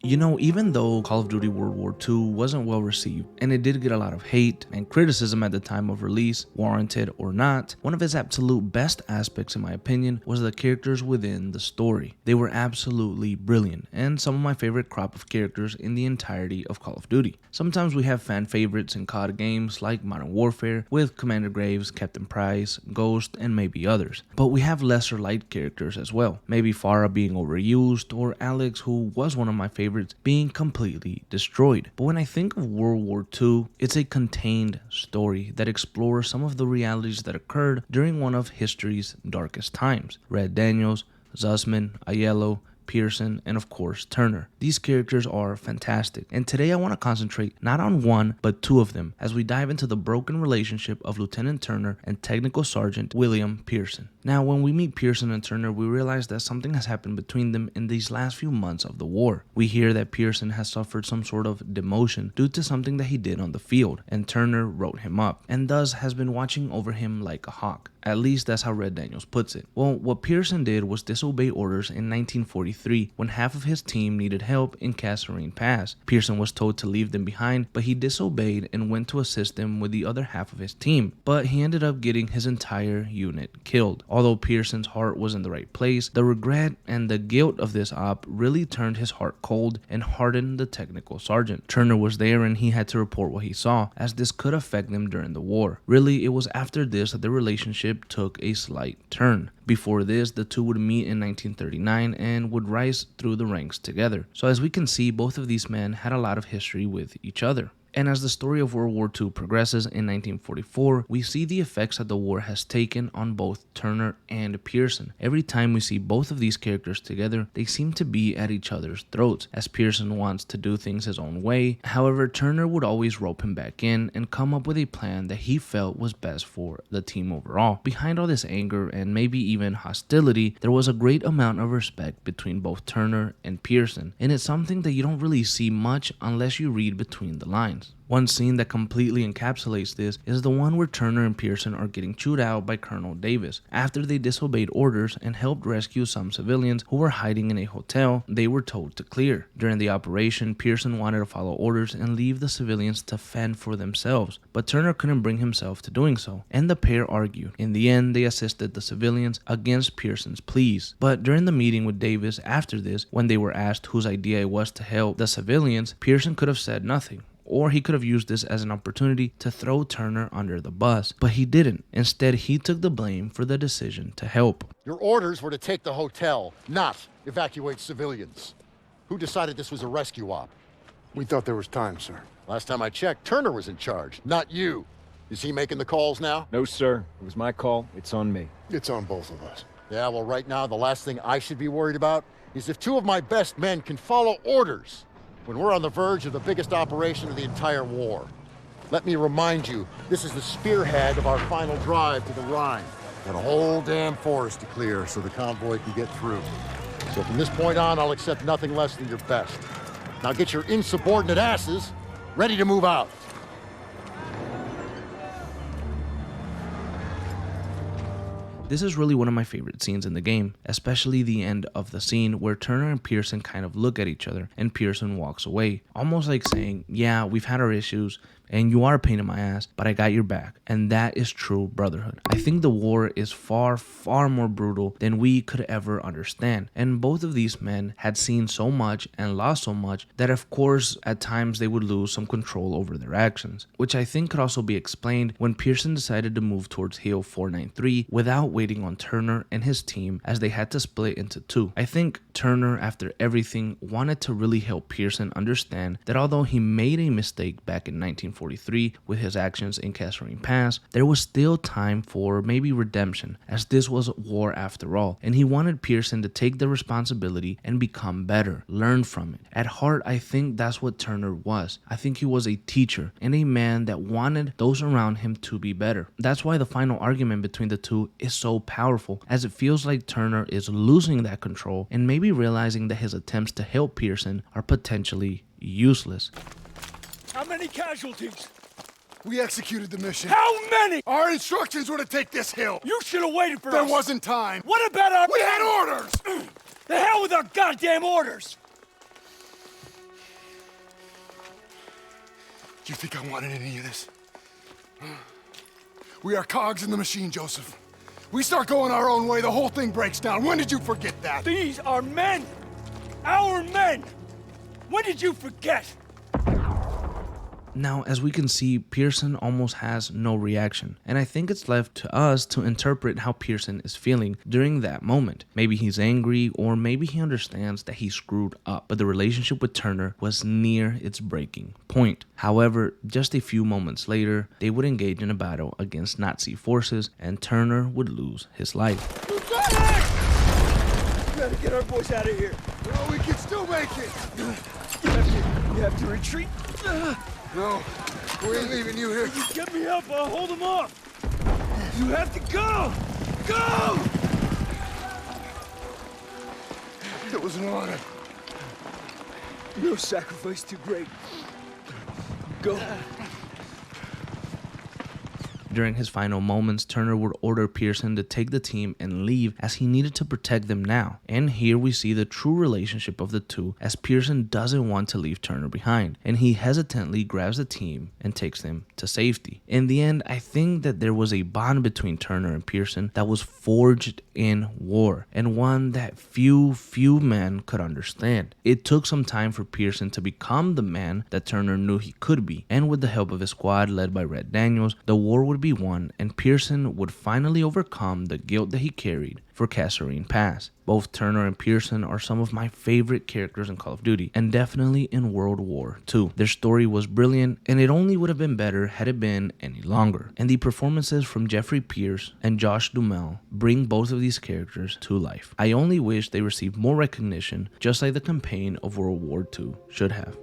You know, even though Call of Duty World War II wasn't well received, and it did get a lot of hate and criticism at the time of release, warranted or not, one of its absolute best aspects in my opinion was the characters within the story. They were absolutely brilliant, and some of my favorite crop of characters in the entirety of Call of Duty. Sometimes we have fan favorites in COD games like Modern Warfare with Commander Graves, Captain Price, Ghost, and maybe others. But we have lesser light characters as well, maybe Farah being overused, or Alex, who was one of my favorites, being completely destroyed. But when I think of World War II, it's a contained story that explores some of the realities that occurred during one of history's darkest times. Red Daniels, Zussman, Aiello, Pierson, and of course Turner. These characters are fantastic, and today I want to concentrate not on one but two of them as we dive into the broken relationship of Lieutenant Turner and Technical Sergeant William Pierson. Now, when we meet Pierson and Turner, we realize that something has happened between them in these last few months of the war. We hear that Pierson has suffered some sort of demotion due to something that he did on the field, and Turner wrote him up, and thus has been watching over him like a hawk. At least that's how Red Daniels puts it. Well, what Pierson did was disobey orders in 1943 when half of his team needed help in Kasserine Pass. Pierson was told to leave them behind, but he disobeyed and went to assist them with the other half of his team. But he ended up getting his entire unit killed. Although Pierson's heart was in the right place, the regret and the guilt of this op really turned his heart cold and hardened the technical sergeant. Turner was there and he had to report what he saw, as this could affect them during the war. Really, it was after this that their relationship took a slight turn. Before this, the two would meet in 1939 and would rise through the ranks together. So as we can see, both of these men had a lot of history with each other. And as the story of World War II progresses in 1944, we see the effects that the war has taken on both Turner and Pierson. Every time we see both of these characters together, they seem to be at each other's throats, as Pierson wants to do things his own way. However, Turner would always rope him back in and come up with a plan that he felt was best for the team overall. Behind all this anger and maybe even hostility, there was a great amount of respect between both Turner and Pierson, and it's something that you don't really see much unless you read between the lines. One scene that completely encapsulates this is the one where Turner and Pierson are getting chewed out by Colonel Davis. After they disobeyed orders and helped rescue some civilians who were hiding in a hotel they were told to clear. During the operation, Pierson wanted to follow orders and leave the civilians to fend for themselves, but Turner couldn't bring himself to doing so, and the pair argued. In the end, they assisted the civilians against Pierson's pleas. But during the meeting with Davis after this, when they were asked whose idea it was to help the civilians, Pierson could have said nothing. Or he could have used this as an opportunity to throw Turner under the bus, but he didn't. Instead, he took the blame for the decision to help. Your orders were to take the hotel, not evacuate civilians. Who decided this was a rescue op? We thought there was time, sir. Last time I checked, Turner was in charge, not you. Is he making the calls now? No, sir. It was my call. It's on me. It's on both of us. Yeah, well, right now, the last thing I should be worried about is if two of my best men can follow orders when we're on the verge of the biggest operation of the entire war. Let me remind you, this is the spearhead of our final drive to the Rhine. Got a whole damn forest to clear so the convoy can get through. So from this point on, I'll accept nothing less than your best. Now get your insubordinate asses ready to move out. This is really one of my favorite scenes in the game, especially the end of the scene where Turner and Pierson kind of look at each other and Pierson walks away, almost like saying, yeah, we've had our issues and you are a pain in my ass, but I got your back. And that is true brotherhood. I think the war is far, far more brutal than we could ever understand. And both of these men had seen so much and lost so much that of course at times they would lose some control over their actions, which I think could also be explained when Pierson decided to move towards Hill 493 without waiting on Turner and his team, as they had to split into two. I think Turner, after everything, wanted to really help Pierson understand that although he made a mistake back in 1943 with his actions in Kasserine Pass, there was still time for maybe redemption, as this was war after all, and he wanted Pierson to take the responsibility and become better, learn from it. At heart, I think that's what Turner was. I think he was a teacher and a man that wanted those around him to be better. That's why the final argument between the two is so powerful, as it feels like Turner is losing that control and maybe realizing that his attempts to help Pierson are potentially useless. How many casualties? We executed the mission. How many? Our instructions were to take this hill. You should have waited for There us. wasn't time. What about our... We had orders! The hell with our goddamn orders! You think I wanted any of this? We are cogs in the machine, Joseph. We start going our own way, the whole thing breaks down. When did you forget that? These are men! Our men! When did you forget? Now, as we can see, Pierson almost has no reaction, and I think it's left to us to interpret how Pierson is feeling during that moment. Maybe he's angry, or maybe he understands that he screwed up, but the relationship with Turner was near its breaking point. However, just a few moments later, they would engage in a battle against Nazi forces, and Turner would lose his life. Lieutenant! We gotta get our boys out of here. No, we can still make it. You have to retreat. No, we ain't leaving you here. You get me up, I'll hold them off. You have to go! Go! It was an honor. No sacrifice too great. Go. During his final moments, Turner would order Pierson to take the team and leave as he needed to protect them now. And here we see the true relationship of the two, as Pierson doesn't want to leave Turner behind, and he hesitantly grabs the team and takes them to safety. In the end, I think that there was a bond between Turner and Pierson that was forged in war, and one that few men could understand. It took some time for Pierson to become the man that Turner knew he could be, and with the help of his squad led by Red Daniels, the war would be won, and Pierson would finally overcome the guilt that he carried for Kasserine Pass. Both Turner and Pierson are some of my favorite characters in Call of Duty, and definitely in World War II. Their story was brilliant, and it only would have been better had it been any longer. And the performances from Jeffrey Pierce and Josh Duhamel bring both of these characters to life. I only wish they received more recognition, just like the campaign of World War II should have.